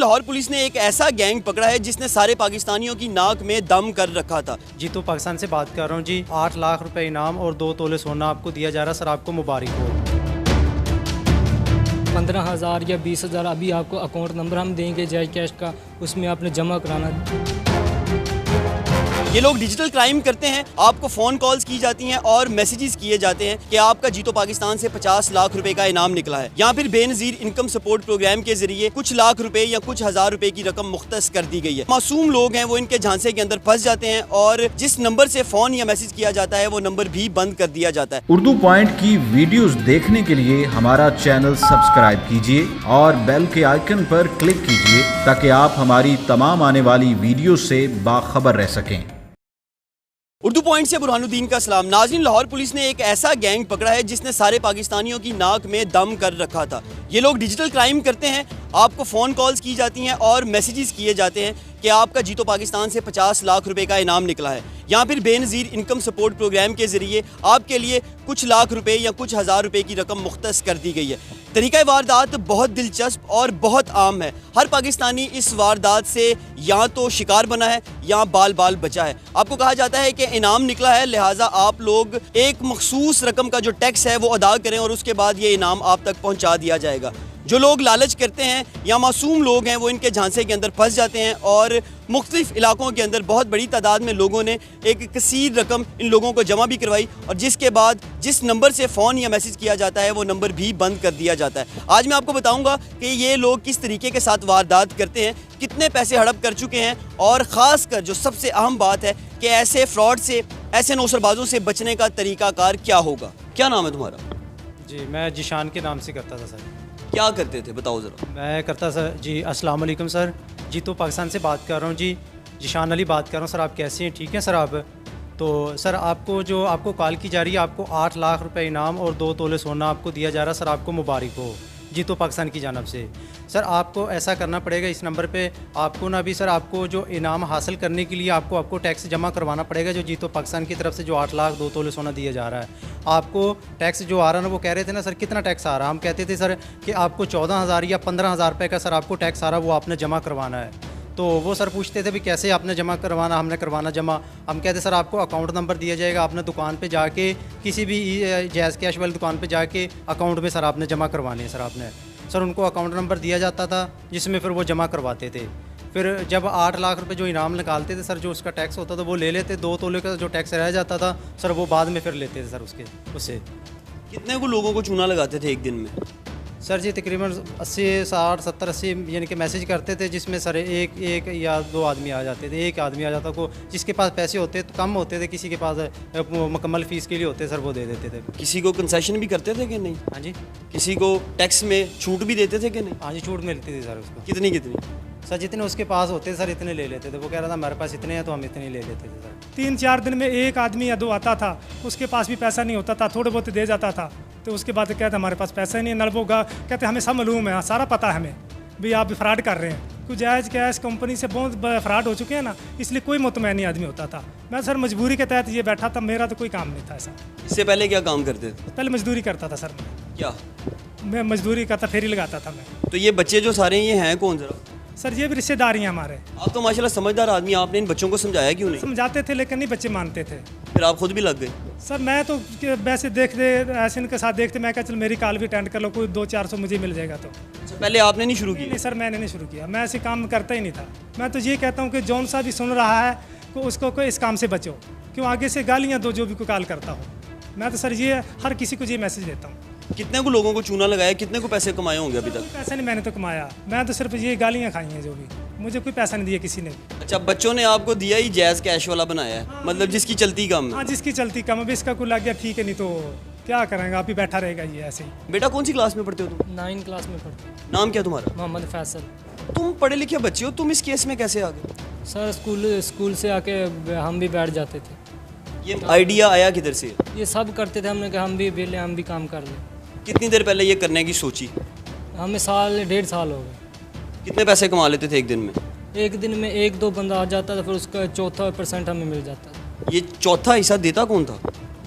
Lahore police ने एक ऐसा गैंग पकड़ा है जिसने सारे पाकिस्तानियों की नाक में दम कर रखा था। जी तो पाकिस्तान से बात कर रहा हूँ जी। 8 लाख रुपए इनाम और 2 तोले सोना आपको दिया जा रहा है सर, आपको मुबारक हो। 15,000 या 20,000 अभी आपको अकाउंट नंबर हम देंगे जायज़ कैश का, उसमें आपने जमा कराना। ये लोग डिजिटल क्राइम करते हैं, आपको फ़ोन कॉल्स की जाती हैं और मैसेजेस किए जाते हैं कि आपका जीतो पाकिस्तान से 50 लाख रुपए का इनाम निकला है, या फिर बेनज़ीर इनकम सपोर्ट प्रोग्राम के जरिए कुछ लाख रुपए या कुछ हज़ार रुपए की रकम मुख्तस कर दी गई है। मासूम लोग हैं वो इनके झांसे के अंदर फंस जाते हैं और जिस नंबर से फ़ोन या मैसेज किया जाता है वो नंबर भी बंद कर दिया जाता है। उर्दू पॉइंट की वीडियोस देखने के लिए हमारा चैनल सब्सक्राइब कीजिए और बेल के आइकन पर क्लिक कीजिए ताकि आप हमारी तमाम आने वाली वीडियो से बाखबर रह सकें। उर्दू पॉइंट से बुरहानुद्दीन का सलाम। नाज़रीन, लाहौर पुलिस ने एक ऐसा गैंग पकड़ा है जिसने सारे पाकिस्तानियों की नाक में दम कर रखा था। ये लोग डिजिटल क्राइम करते हैं, आपको फ़ोन कॉल्स की जाती हैं और मैसेजेस किए जाते हैं कि आपका जीतो पाकिस्तान से 50 लाख रुपए का इनाम निकला है, या फिर बेनज़ीर इनकम सपोर्ट प्रोग्राम के ज़रिए आपके लिए कुछ लाख रुपए या कुछ हज़ार रुपए की रकम मुख्तस कर दी गई है। तरीक़ा वारदात बहुत दिलचस्प और बहुत आम है। हर पाकिस्तानी इस वारदात से या तो शिकार बना है या बाल बाल बचा है। आपको कहा जाता है कि इनाम निकला है, लिहाजा आप लोग एक मखसूस रकम का जो टैक्स है वो अदा करें और उसके बाद ये इनाम आप तक पहुँचा दिया जाएगा। जो लोग लालच करते हैं या मासूम लोग हैं वो इनके झांसे के अंदर फंस जाते हैं और मुख्तलिफ इलाकों के अंदर बहुत बड़ी तादाद में लोगों ने एक कसीर रकम इन लोगों को जमा भी करवाई और जिसके बाद जिस नंबर से फ़ोन या मैसेज किया जाता है वो नंबर भी बंद कर दिया जाता है। आज मैं आपको बताऊंगा कि ये लोग किस तरीके के साथ वारदात करते हैं, कितने पैसे हड़प कर चुके हैं और ख़ास कर जो सबसे अहम बात है कि ऐसे फ्रॉड से, ऐसे नौसरबाजों से बचने का तरीक़ाकार क्या होगा। क्या नाम है तुम्हारा? जी मैं जिशान के नाम से करता था सर। क्या करते थे बताओ ज़रा। मैं करता सर जी। अस्सलाम वालेकुम सर। जी तो पाकिस्तान से बात कर रहा हूँ जी। जिशान अली बात कर रहा हूँ सर। आप कैसे हैं? ठीक हैं सर आप? तो सर आपको कॉल की जा रही है, आपको 8 लाख रुपए इनाम और 2 तोले सोना आपको दिया जा रहा है सर, आपको मुबारक हो। जी तो पाकिस्तान की जानब से सर आपको ऐसा करना पड़ेगा, इस नंबर पे आपको ना भी सर आपको जो इनाम हासिल करने के लिए आपको टैक्स जमा करवाना पड़ेगा। जो जी तो पाकिस्तान की तरफ से जो 8 लाख 2 तोले सोना दिया जा रहा है, आपको टैक्स जो आ रहा है ना, वो कह रहे थे ना सर कितना टैक्स आ रहा है, हम कहते थे सर कि आपको 14,000 या 15,000 रुपये का सर आपको टैक्स आ रहा है, वो आपने जमा करवाना है। तो वो सर पूछते थे भी कैसे आपने जमा करवाना, हमने करवाना जमा। हम कहते सर आपको अकाउंट नंबर दिया जाएगा, आपने दुकान पे जाके किसी भी जायज़ कैश वाली दुकान पे जाके अकाउंट में सर आपने जमा करवाने हैं सर सर उनको अकाउंट नंबर दिया जाता था जिसमें फिर वो जमा करवाते थे। फिर जब 8 लाख रुपए जो इनाम निकालते थे सर, जो उसका टैक्स होता था वो ले लेते, 2 तोले का जो टैक्स रह जाता था सर वो बाद में फिर लेते थे सर उससे। कितने को लोगों को चूना लगाते थे एक दिन में? सर जी तकरीबन 80 60 70 80 यानी कि मैसेज करते थे जिसमें सर एक या 2 आदमी आ जाते थे। एक आदमी आ जाता को जिसके पास पैसे होते तो कम होते थे, किसी के पास मुकम्मल फ़ीस के लिए होते सर वो दे देते थे। किसी को कंसेशन भी करते थे कि नहीं? हाँ जी। किसी को टैक्स में छूट भी देते थे कि नहीं? हाँ जी छूट मिलती थी सर उसको। कितनी? सर जितने उसके पास होते सर इतने ले लेते थे। वो कह रहा था हमारे पास इतने हैं तो हम इतने ले लेते थे सर। 3-4 दिन में एक आदमी या 2 आता था, उसके पास भी पैसा नहीं होता था, थोड़े बहुत दे जाता था। तो उसके बाद कहते हमारे पास पैसा ही नहीं है, नलबोगा कहते हमें सब मालूम है, सारा पता है हमें भी आप फ्रॉड कर रहे हैं। कुछ जायज़ कैश कंपनी से बहुत फ्रॉड हो चुके हैं ना, इसलिए कोई मुतमईन नहीं आदमी होता था। मैं सर मजबूरी के तहत ये बैठा था, मेरा तो कोई काम नहीं था ऐसा। इससे पहले क्या काम करते थे? पहले मजदूरी करता था सर। क्या? मैं मजदूरी करता, फेरी लगाता था मैं। तो ये बच्चे जो सारे ये हैं कौन ज़रा? सर ये भी रिश्तेदार हैं हमारे। आप तो माशाल्लाह समझदार आदमी, आपने इन बच्चों को समझाया क्यों नहीं? समझाते थे लेकिन नहीं बच्चे मानते थे। फिर आप खुद भी लग गए? सर मैं तो वैसे देखते ऐसे इनके साथ देखते, मैं कहा चल मेरी कॉल भी अटेंड कर लो, कोई 200-400 मुझे मिल जाएगा। तो पहले आपने नहीं शुरू किया? नहीं सर मैंने नहीं शुरू किया, मैं ऐसे काम करता ही नहीं था। मैं तो ये कहता हूँ कि जौन सा भी सुन रहा है तो उसको कोई इस काम से बचो, क्यों आगे से गालियाँ दो जो भी कोई कॉल करता हो। मैं तो सर ये हर किसी को ये मैसेज देता हूँ। कितने को लोगों को चूना लगाया, कितने को पैसे कमाए होंगे अभी तक? पैसे नहीं मैंने तो कमाया, मैं तो सिर्फ ये गालियाँ खाई हैं जो भी, मुझे कोई पैसा नहीं दिया किसी ने भी। अच्छा, बच्चों ने आपको दिया ही जायज़ कैश वाला बनाया है? हाँ, मतलब जिसकी चलती कम है? हाँ जिसकी चलती कम है, इसका कोई लग गया ठीक है, नहीं तो क्या करेंगे, आप ही बैठा रहेगा ये ऐसे ही। बेटा कौन सी क्लास में पढ़ते हो तुम? 9 क्लास में पढ़ते। नाम क्या तुम्हारा? मोहम्मद फैसल। तुम पढ़े लिखे बच्चे हो, तुम इस केस में कैसे आ गए? सर स्कूल से आके हम भी बैठ जाते थे। ये आइडिया आया किधर से? ये सब करते थे, हमने कहा हम भी बेले हम भी काम कर लें। कितनी देर पहले ये करने की सोची? हमें 1.5 साल हो गए। कितने पैसे कमा लेते थे एक दिन में? एक दिन में 1-2 बंदा आ जाता था, फिर उसका 4% हमें मिल जाता था। ये चौथा हिस्सा देता कौन था?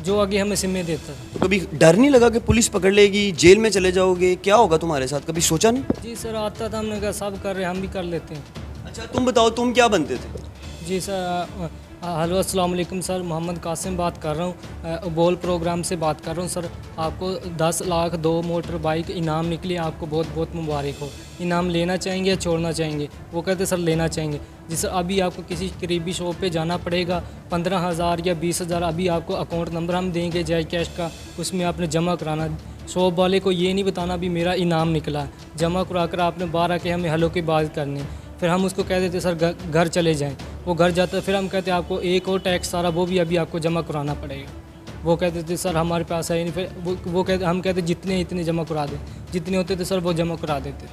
जो आगे हमें सिमें देता था। तो कभी डर नहीं लगा कि पुलिस पकड़ लेगी, जेल में चले जाओगे, क्या होगा तुम्हारे साथ, कभी सोचा नहीं? जी सर आता था, हमने कहा सब कर रहे हैं हम भी कर लेते हैं। अच्छा तुम बताओ, तुम क्या बनते थे? जी सर हेलो अस्सलाम वालेकुम सर, मोहम्मद कासिम बात कर रहा हूँ, बोल प्रोग्राम से बात कर रहा हूँ सर। आपको 10 लाख 2 मोटर बाइक इनाम निकली, आपको बहुत बहुत मुबारक हो। इनाम लेना चाहेंगे या छोड़ना चाहेंगे? वो कहते सर लेना चाहेंगे। जी सर अभी आपको किसी करीबी शॉप पे जाना पड़ेगा, 15,000 या 20,000 अभी आपको अकाउंट नंबर हम देंगे जायज़ कैश का, उसमें आपने जमा कराना। शॉप वाले को ये नहीं बताना भी मेरा इनाम निकला, जमा करा कर आपने बाहर आके हमें हलो की बात करनी। फिर हम उसको कह देते सर घर चले जाएं, वो घर जाता है, फिर हम कहते आपको एक और टैक्स सारा वो भी अभी आपको जमा कराना पड़ेगा। वो कहते थे सर हमारे पास है नहीं, फिर वो कहते हम कहते जितने इतने जमा करा दें, जितने होते थे सर वो जमा करा देते।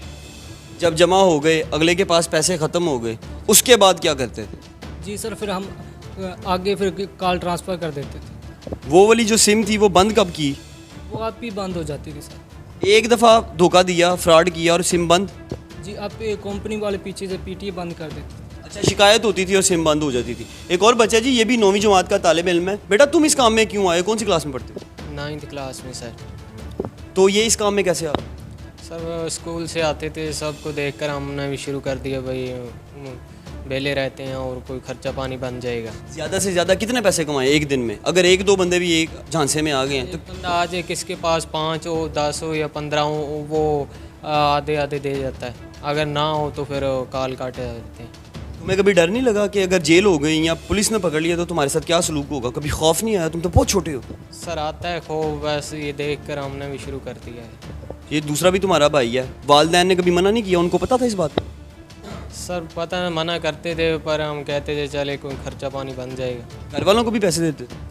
जब जमा हो गए, अगले के पास पैसे ख़त्म हो गए, उसके बाद क्या करते थे? जी सर फिर हम आगे फिर कॉल ट्रांसफ़र कर देते थे। वो वाली जो सिम थी वो बंद कब की? वो आप ही बंद हो जाती थी सर। एक दफ़ा धोखा दिया, फ्रॉड किया और सिम बंद? जी आप कंपनी वाले पीछे से पीटीए बंद कर देते। अच्छा शिकायत होती थी और सिम बंद हो जाती थी। एक और बच्चा जी, ये भी 9वीं जमात का तालिब इल्म है। बेटा तुम इस काम में क्यों आए, कौन सी क्लास में पढ़ते हो? 9th क्लास में सर। तो ये इस काम में कैसे आ? सर स्कूल से आते थे, सबको देखकर हमने भी शुरू कर दिया भाई बेले रहते हैं और कोई खर्चा पानी बन जाएगा। ज़्यादा से ज़्यादा कितने पैसे कमाए एक दिन में? अगर एक दो बंदे भी एक झांसे में आ गए हैं तो बंदा आ जाए, किसके पास 5 हो 10 हो या 15 हो, वो आधे आधे दे जाता है। अगर ना हो तो फिर काल काटे जाते हैं। तुम्हें कभी डर नहीं लगा कि अगर जेल हो गई या पुलिस ने पकड़ लिया तो तुम्हारे साथ क्या सलूक होगा? कभी खौफ नहीं आया? तुम तो बहुत छोटे हो। सर आता है खौफ, बस ये देख कर हमने भी शुरू कर दिया है। ये दूसरा भी तुम्हारा भाई है, वालिदैन ने कभी मना नहीं किया? उनको पता था इस बात का? सर पता नहीं, मना करते थे पर हम कहते थे चले कोई खर्चा पानी बन जाएगा। घर वालों को भी पैसे देते थे?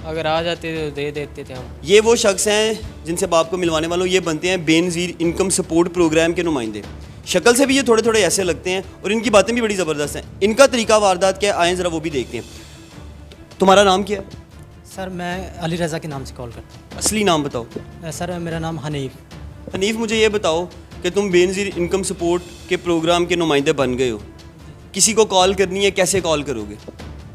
अगर आ जाते थे तो दे देते थे हम। ये वो शख्स हैं जिनसे बाप को मिलवाने वालों, ये बनते हैं बेनज़ीर इनकम सपोर्ट प्रोग्राम के नुमाइंदे। शक्ल से भी ये थोड़े थोड़े ऐसे लगते हैं और इनकी बातें भी बड़ी ज़बरदस्त हैं। इनका तरीका वारदात क्या है, आएँ ज़रा वो भी देखते हैं। तुम्हारा नाम क्या है? सर मैं अली रज़ा के नाम से कॉल करता असली नाम बताओ। हूँ। सर मेरा नाम हनीफ। हनीफ मुझे ये बताओ कि तुम बेनज़ीर इनकम सपोर्ट के प्रोग्राम के नुमाइंदे बन गए हो, किसी को कॉल करनी है, कैसे कॉल करोगे?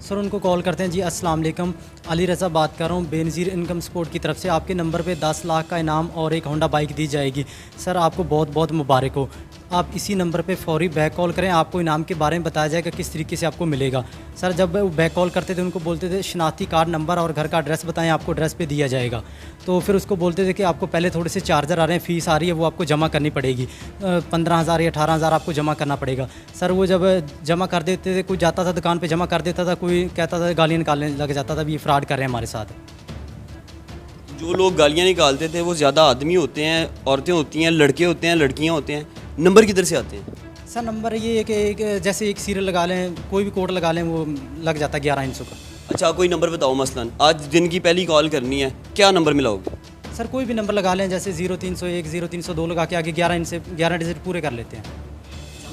सर उनको कॉल करते हैं। जी अस्सलाम वालेकुम, अली रज़ा बात कर रहा हूँ बेनज़ीर इनकम सपोर्ट की तरफ से। आपके नंबर पे 10 लाख का इनाम और एक होंडा बाइक दी जाएगी। सर आपको बहुत बहुत मुबारक हो। आप इसी नंबर पे फौरी बैक कॉल करें, आपको इनाम के बारे में बताया जाएगा किस तरीके से आपको मिलेगा। सर जब वो बैक कॉल करते थे उनको बोलते थे शनाख्ती कार्ड नंबर और घर का एड्रेस बताएं, आपको एड्रेस पे दिया जाएगा। तो फिर उसको बोलते थे कि आपको पहले थोड़े से चार्जर आ रहे हैं, फ़ीस आ रही है, वो आपको जमा करनी पड़ेगी। 15,000 या 18,000 आपको जमा करना पड़ेगा। सर वो जब जमा कर देते थे, कोई जाता था दुकान पर जमा कर देता था, कोई कहता था गालियाँ निकालने लग जाता था भी ये फ्रॉड कर रहे हैं हमारे साथ। जो लोग गालियाँ निकालते थे वो ज़्यादा आदमी होते हैं, औरतें होती हैं, लड़के होते हैं, लड़कियाँ होते हैं। नंबर किधर से आते हैं? सर नंबर ये है कि जैसे एक सीरियल लगा लें, कोई भी कोड लगा लें, वो लग जाता है 1100 का। अच्छा कोई नंबर बताओ, मसलन आज दिन की पहली कॉल करनी है, क्या नंबर मिलाओगे? सर कोई भी नंबर लगा लें, जैसे 0301 0302 लगा के आगे 11 डिजिट पूरे कर लेते हैं।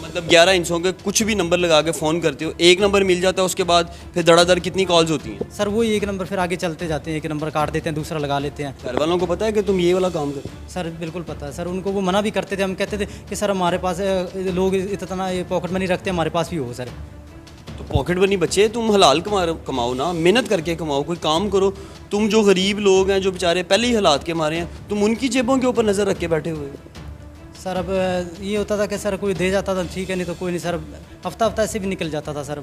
मतलब 11 इंचों के कुछ भी नंबर लगा के फ़ोन करते हो, एक नंबर मिल जाता है, उसके बाद फिर धड़ाधड़ कितनी कॉल्स होती हैं? सर वही एक नंबर फिर आगे चलते जाते हैं, एक नंबर काट देते हैं, दूसरा लगा लेते हैं। घर वालों को पता है कि तुम ये वाला काम करो? सर बिल्कुल पता है सर, उनको वो मना भी करते थे। हम कहते थे कि सर हमारे पास लोग इतना ये पॉकेट मनी रखते हैं, हमारे पास भी हो सर। तो पॉकेट बनी बच्चे, तुम हलाल कमाओ ना, मेहनत करके कमाओ, कोई काम करो। तुम जो गरीब लोग हैं, जो बेचारे पहले ही हालात के मारे हैं, तुम उनकी जेबों के ऊपर नज़र रख के बैठे हुए। सर अब ये होता था कि सर कोई दे जाता था ठीक है, नहीं तो कोई नहीं। सर हफ्ता ऐसे भी निकल जाता था सर।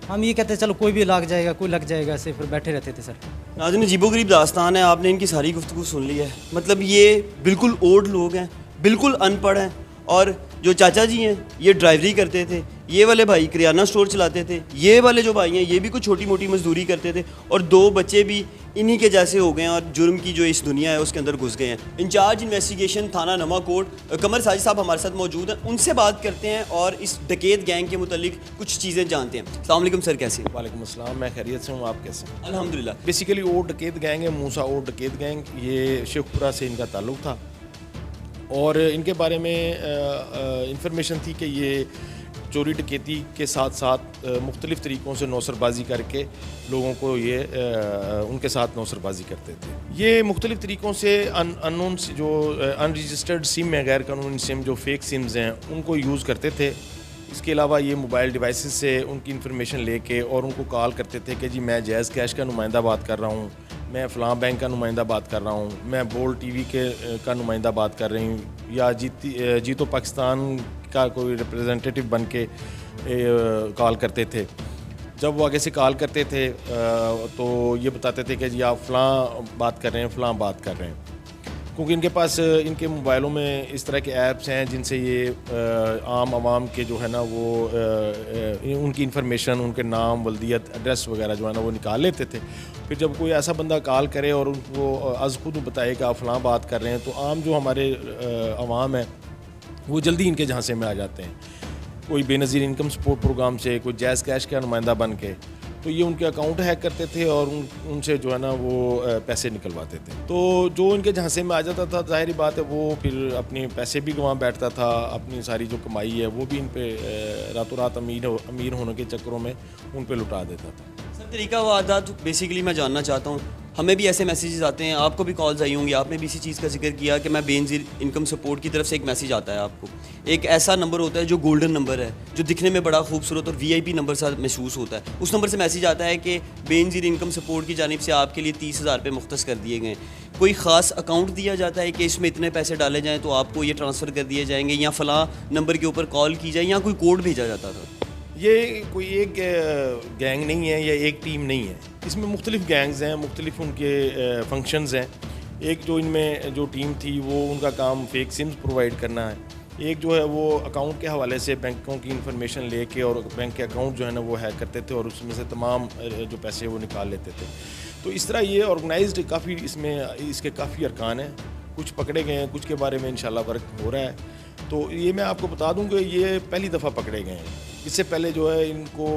हम ये कहते चलो कोई भी लग जाएगा, कोई लग जाएगा, ऐसे फिर बैठे रहते थे सर। नाज़रीन अजीबोगरीब दास्तान है, आपने इनकी सारी गुफ्तगू सुन ली है। मतलब ये बिल्कुल ओल्ड लोग हैं, बिल्कुल अनपढ़ हैं। और जो चाचा जी हैं ये ड्राइवरी करते थे, ये वाले भाई किराना स्टोर चलाते थे, ये वाले जो भाई हैं ये भी कुछ छोटी मोटी मजदूरी करते थे, और 2 बच्चे भी इन्हीं के जैसे हो गए हैं और जुर्म की जो इस दुनिया है उसके अंदर घुस गए हैं। इंचार्ज इन्वेस्टिगेशन थाना नवाकोट कमर साजिद साहब हमारे साथ मौजूद हैं, उनसे बात करते हैं और इस डकैत गैंग के मुतालिक कुछ चीज़ें जानते हैं। अस्सलाम वालेकुम सर, कैसे हैं? वालेकुम अस्सलाम, मैं खैरियत से हूँ, आप कैसे हैं? अल्हम्दुलिल्लाह। बेसिकली वो डकैत गैंग है, मूसा और डकैत गैंग, ये शेखपुरा से इनका ताल्लुक़ था और इनके बारे में इंफॉर्मेशन थी कि ये चोरी डकैती के साथ साथ मुख्तलिफ़ तरीक़ों से नौसरबाजी करके लोगों को ये उनके साथ नौसरबाजी करते थे। ये मुख्तलिफ़ तरीक़ों से अननोन जो अनरजिस्टर्ड सिम है, गैर कानूनी सिम, जो फेक सिम्स हैं, उनको यूज़ करते थे इसके अलावा ये मोबाइल डिवाइसेस से उनकी इन्फॉर्मेशन लेके और उनको कॉल करते थे कि जी मैं जैज़ कैश का नुमाइंदा बात कर रहा हूँ, मैं फ़लाँ बैंक का नुमाइंदा बात कर रहा हूँ, मैं बोल्ड टीवी का नुमाइंदा बात कर रही हूँ, या जीतो पाकिस्तान का कोई रिप्रेजेंटेटिव बन के कॉल करते थे। जब वो आगे से कॉल करते थे तो ये बताते थे कि जी आप फ़लाँ बात कर रहे हैं, फ़लाँ बात कर रहे हैं, क्योंकि इनके पास इनके मोबाइलों में इस तरह के ऐप्स हैं जिनसे ये आम आवाम के जो है ना वो उनकी इन्फॉर्मेशन, उनके नाम, वल्दियत, एड्रेस वगैरह जो है ना वो निकाल लेते थे। फिर जब कोई ऐसा बंदा कॉल करे और उनको आज खुद बताए कि आप फ़लाँ बात कर रहे हैं, तो आम जो हमारे आवाम है वो जल्दी इनके झांसे में आ जाते हैं। कोई बेनज़ीर इनकम सपोर्ट प्रोग्राम से, कोई जैज़ कैश का नुमाइंदा बन के, तो ये उनके अकाउंट हैक करते थे और उनसे जो है ना वो पैसे निकलवाते थे। तो जो इनके झांसे में आ जाता था, ज़ाहिर बात है वो फिर अपने पैसे भी गंवा बैठता था, अपनी सारी जो कमाई है वो भी इन पे रातों रात अमीर होने के चक्करों में उन पे लुटा देता था। सर तरीका व आदात बेसिकली मैं जानना चाहता हूँ, हमें भी ऐसे मैसेजेस आते हैं, आपको भी कॉल्स आई होंगी, आपने भी इसी चीज़ का जिक्र किया कि मैं बेनज़ीर इनकम सपोर्ट की तरफ से एक मैसेज आता है आपको। एक ऐसा नंबर होता है जो गोल्डन नंबर है, जो दिखने में बड़ा खूबसूरत और वीआईपी नंबर सा महसूस होता है। उस नंबर से मैसेज आता है कि बेनज़ीर इनकम सपोर्ट की जानिब से आपके लिए 30,000 रुपये मुख्तस कर दिए गए। कोई ख़ास अकाउंट दिया जाता है कि इसमें इतने पैसे डाले जाएँ तो आपको ये ट्रांसफ़र कर दिए जाएंगे, या फ़लाँ नंबर के ऊपर कॉल की जाए, या कोई कोड भेजा जाता था? ये कोई एक गैंग नहीं है या एक टीम नहीं है, इसमें मुख्तलिफ गैंग्स हैं, मुख्तलिफ उनके फंक्शंस हैं। एक जो इनमें जो टीम थी वो उनका काम फेक सिम्स प्रोवाइड करना है, एक जो है वो अकाउंट के हवाले से बैंकों की इन्फॉर्मेशन लेके और बैंक के अकाउंट जो है ना वो हैक करते थे और उसमें से तमाम जो पैसे वो निकाल लेते थे। तो इस तरह ये ऑर्गेनाइज्ड काफ़ी, इसमें इसके काफ़ी अरकान हैं, कुछ पकड़े गए हैं, कुछ के बारे में इंशाल्लाह वर्क हो रहा है। तो ये मैं आपको बता दूं कि ये पहली दफ़ा पकड़े गए हैं, इससे पहले जो है इनको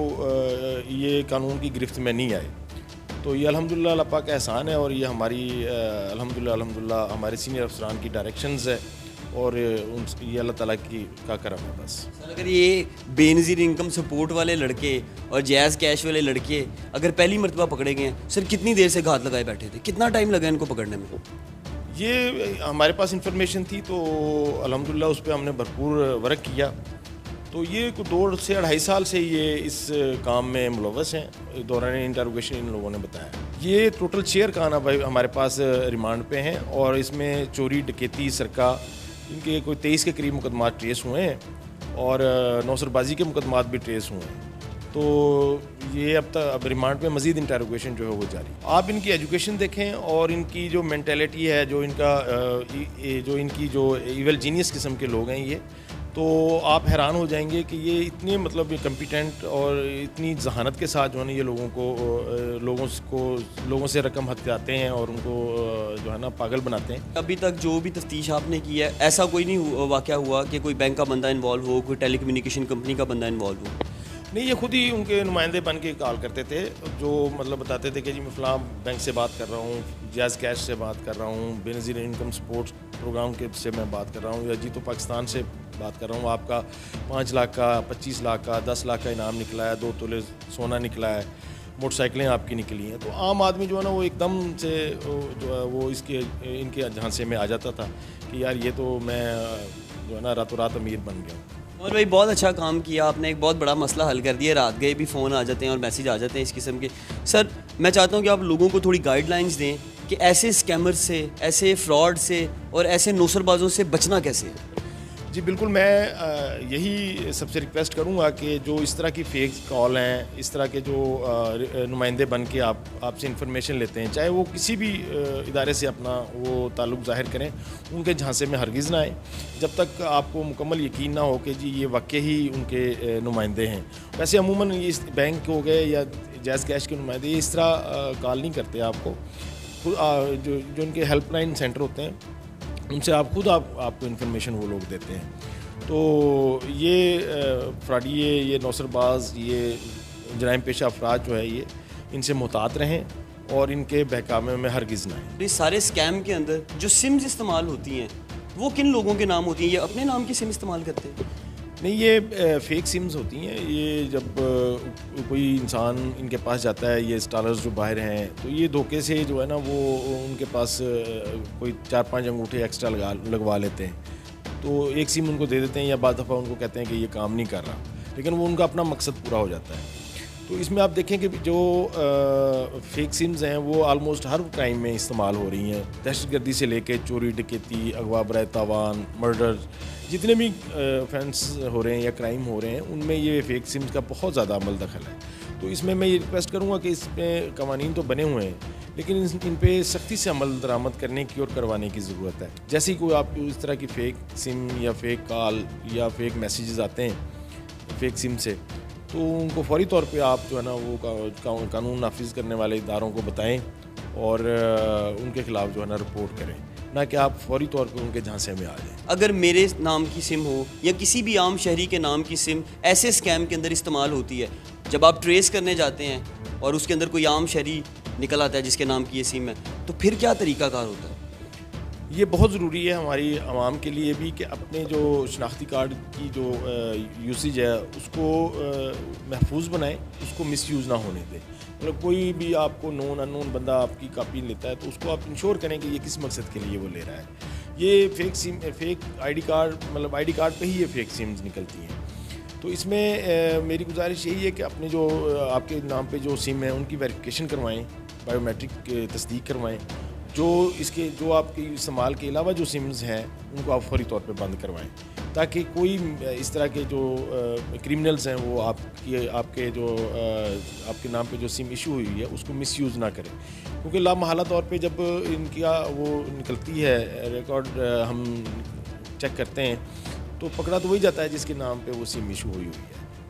ये कानून की गिरफ्त में नहीं आए। तो ये अल्हम्दुलिल्लाह अल्लाह पाक का एहसान है और ये हमारी अल्हम्दुलिल्लाह हमारे सीनियर अफसरान की डायरेक्शंस है और ये अल्लाह ताला का करम है बस। सर अगर ये बेनज़ीर इनकम सपोर्ट वाले लड़के और जैज़ कैश वाले लड़के अगर पहली मरतबा पकड़े गए हैं, सर कितनी देर से घात लगाए बैठे थे, कितना टाइम लगा इनको पकड़ने में? ये हमारे पास इंफॉर्मेशन थी तो अल्हम्दुलिल्लाह उस पर हमने भरपूर वर्क किया। तो ये 2 से 2.5 साल से ये इस काम में मुलव्वस हैं। दौरान इंटरोगेशन इन लोगों ने बताया ये टोटल 6 अरकान भाई हमारे पास रिमांड पे हैं और इसमें चोरी, डकैती, सरका, इनके कोई 23 के करीब मुकदमात ट्रेस हुए हैं और नौसरबाजी के मुकदमात भी ट्रेस हुए हैं। तो ये अब रिमांड पे मज़ीद इंटरोगेशन जो है वो जारी। आप इनकी एजुकेशन देखें और इनकी जो मेंटेलिटी है, जो इनकी जो इवल जीनियस किस्म के लोग हैं ये, तो आप हैरान हो जाएंगे कि ये इतने मतलब कम्पिटेंट और इतनी जहानत के साथ जो है ना ये लोगों से रकम हथियाते हैं और उनको जो है ना पागल बनाते हैं। अभी तक जो भी तफ्तीश आपने की है, ऐसा कोई नहीं वाक़या हुआ कि कोई बैंक का बंदा इन्वॉल्व हो, कोई टेलीकम्युनिकेशन कंपनी का बंदा इन्वॉल्व हो? नहीं, ये खुद ही उनके नुमाइंदे बन के कॉल करते थे, जो मतलब बताते थे कि जी मैं फ़लाँ बैंक से बात कर रहा हूँ, जैज़ कैश से बात कर रहा हूँ, बेनज़ीर इनकम सपोर्ट प्रोग्राम के से मैं बात कर रहा हूँ, या जीतो पाकिस्तान से बात कर रहा हूँ, आपका 5 लाख का, 25 लाख का, 10 लाख का इनाम निकला है, 2 तोले सोना निकला है, मोटरसाइकिलें आपकी निकली हैं। तो आम आदमी जो है ना वो एकदम से जो है वो इनके झांसे में आ जाता था कि यार ये तो मैं जो है ना रातों रात अमीर बन गया हूँ। और भाई बहुत अच्छा काम किया आपने, एक बहुत बड़ा मसला हल कर दिया। रात गए भी फ़ोन आ जाते हैं और मैसेज आ जाते हैं इस किस्म के। सर मैं चाहता हूँ कि आप लोगों को थोड़ी गाइडलाइंस दें कि ऐसे स्कैमर से, ऐसे फ्रॉड से और ऐसे नौसरबाजों से बचना कैसे है। जी बिल्कुल, मैं यही सबसे रिक्वेस्ट करूंगा कि जो इस तरह की फेक कॉल हैं, इस तरह के जो नुमाइंदे बन के आपसे इन्फॉर्मेशन लेते हैं, चाहे वो किसी भी इदारे से अपना वो ताल्लुक़ ज़ाहिर करें, उनके झांसे में हरगिज़ ना आए जब तक आपको मुकम्मल यकीन ना हो कि जी ये वाकई ही उनके नुमाइंदे हैं। वैसे अमूमन ये बैंक हो गए या जैज़ कैश के नुमाइंदे ये इस तरह कॉल नहीं करते आपको। जो इनके हेल्पलाइन सेंटर होते हैं उनसे आपको इन्फॉर्मेशन वो लोग देते हैं। तो ये फ्रॉडिये, ये नौसरबाज, ये जराइम पेशा अफराद जो है ये इनसे मुहतात रहें और इनके बहकामे में हरगिज़ ना आए। इस सारे स्कैम के अंदर जो सिम्स इस्तेमाल होती हैं वो किन लोगों के नाम होती हैं? ये अपने नाम की सिम इस्तेमाल करते हैं? नहीं, ये फ़ेक सिम्स होती हैं। ये जब कोई इंसान इनके पास जाता है, ये स्टॉलर्स जो बाहर हैं, तो ये धोखे से जो है ना वो उनके पास कोई 4-5 अंगूठे एक्स्ट्रा लगवा लेते हैं। तो एक सिम उनको दे देते हैं या बाद दफ़ा उनको कहते हैं कि ये काम नहीं कर रहा। लेकिन वो उनका अपना मकसद पूरा हो जाता है। तो इसमें आप देखें कि जो फेक सिम्स हैं वो आलमोस्ट हर क्राइम में इस्तेमाल हो रही हैं। दहशतगर्दी से लेके चोरी, डकैती, अगवा बराए तावान, मर्डर, जितने भी ऑफेंस हो रहे हैं या क्राइम हो रहे हैं उनमें ये फेक सिम्स का बहुत ज़्यादा अमल दखल है। तो इसमें मैं ये रिक्वेस्ट करूँगा कि इसमें कवानीन तो बने हुए हैं लेकिन इन पे सख्ती से अमल दरामद करने की और करवाने की ज़रूरत है। जैसे ही कोई आपको इस तरह की फ़ेक सिम या फेक कॉल या फेक मैसेजेस आते हैं फेक सिम से, तो उनको फौरी तौर पे आप जो है ना वो कानून नाफिज करने वाले इदारों को बताएं और उनके ख़िलाफ़ जो है ना रिपोर्ट करें, ना कि आप फौरी तौर पे उनके झांसे में आ जाएं। अगर मेरे नाम की सिम हो या किसी भी आम शहरी के नाम की सिम ऐसे स्कैम के अंदर इस्तेमाल होती है, जब आप ट्रेस करने जाते हैं और उसके अंदर कोई आम शहरी निकल आता है जिसके नाम की ये सिम है, तो फिर क्या तरीक़ाकार होता है? ये बहुत ज़रूरी है हमारी आवाम के लिए भी कि अपने जो शनाख्ती कार्ड की जो यूसेज है उसको महफूज बनाएं, उसको मिसयूज़ ना होने दें। मतलब कोई भी आपको नोन अननोन बंदा आपकी कापी लेता है तो उसको आप इंश्योर करें कि ये किस मकसद के लिए वो ले रहा है। ये fake SIM, fake ID card, मतलब आईडी कार्ड पे ही ये फेक सिम्स निकलती हैं। तो इसमें मेरी गुजारिश यही है कि अपने जो आपके नाम पे जो सिम है उनकी वेरिफिकेशन करवाएं, बायोमेट्रिक तस्दीक करवाएं। जो आपके इस्तेमाल के अलावा जो सिम्स हैं उनको आप फौरी तौर पे बंद करवाएं, ताकि कोई इस तरह के जो क्रिमिनल्स हैं वो आपके नाम पे जो सिम इशू हुई है उसको मिसयूज़ ना करें। क्योंकि लामहला तौर पे जब इनका वो निकलती है रिकॉर्ड हम चेक करते हैं तो पकड़ा तो वही जाता है जिसके नाम पे वो सिम इशू हुई है,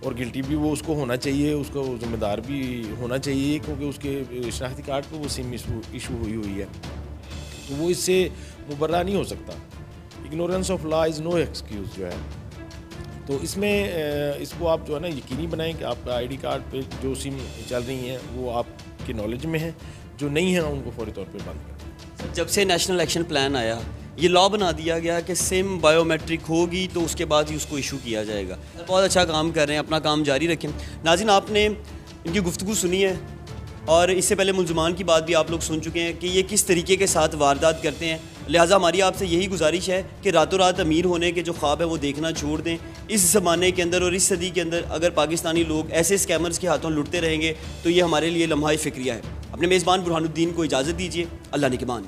और गिल्टी भी वो उसको होना चाहिए, उसको ज़िम्मेदार भी होना चाहिए क्योंकि उसके शनाख्ती कार्ड पे वो सिम इशू हुई है, तो वो इससे मुबर्रा नहीं हो सकता। Ignorance of law is no excuse जो है। तो इसमें इसको आप जो है ना यकीनी बनाएं कि आपका आईडी कार्ड पे जो सिम चल रही हैं वो आपके नॉलेज में है, जो नहीं है उनको फौरी तौर पे बंद करें। जब से नेशनल एक्शन प्लान आया, ये लॉ बना दिया गया कि सिम बायोमेट्रिक होगी तो उसके बाद ही उसको इशू किया जाएगा। बहुत अच्छा काम कर रहे हैं, अपना काम जारी रखें। नाज़रीन, आपने इनकी गुफ्तगू सुनी है और इससे पहले मुलजमान की बात भी आप लोग सुन चुके हैं कि ये किस तरीके के साथ वारदात करते हैं। लिहाजा हमारी आपसे यही गुजारिश है कि रातों रात अमीर होने के जो ख्वाब है वो देखना छोड़ दें। इस ज़माने के अंदर और इस सदी के अंदर अगर पाकिस्तानी लोग ऐसे स्कैमर्स के हाथों लुटते रहेंगे तो ये हमारे लिए लम्हा फ़िक्रिया है। अपने मेज़बान बुरहानुद्दीन को इजाज़त दीजिए। अल्लाह निगहबान।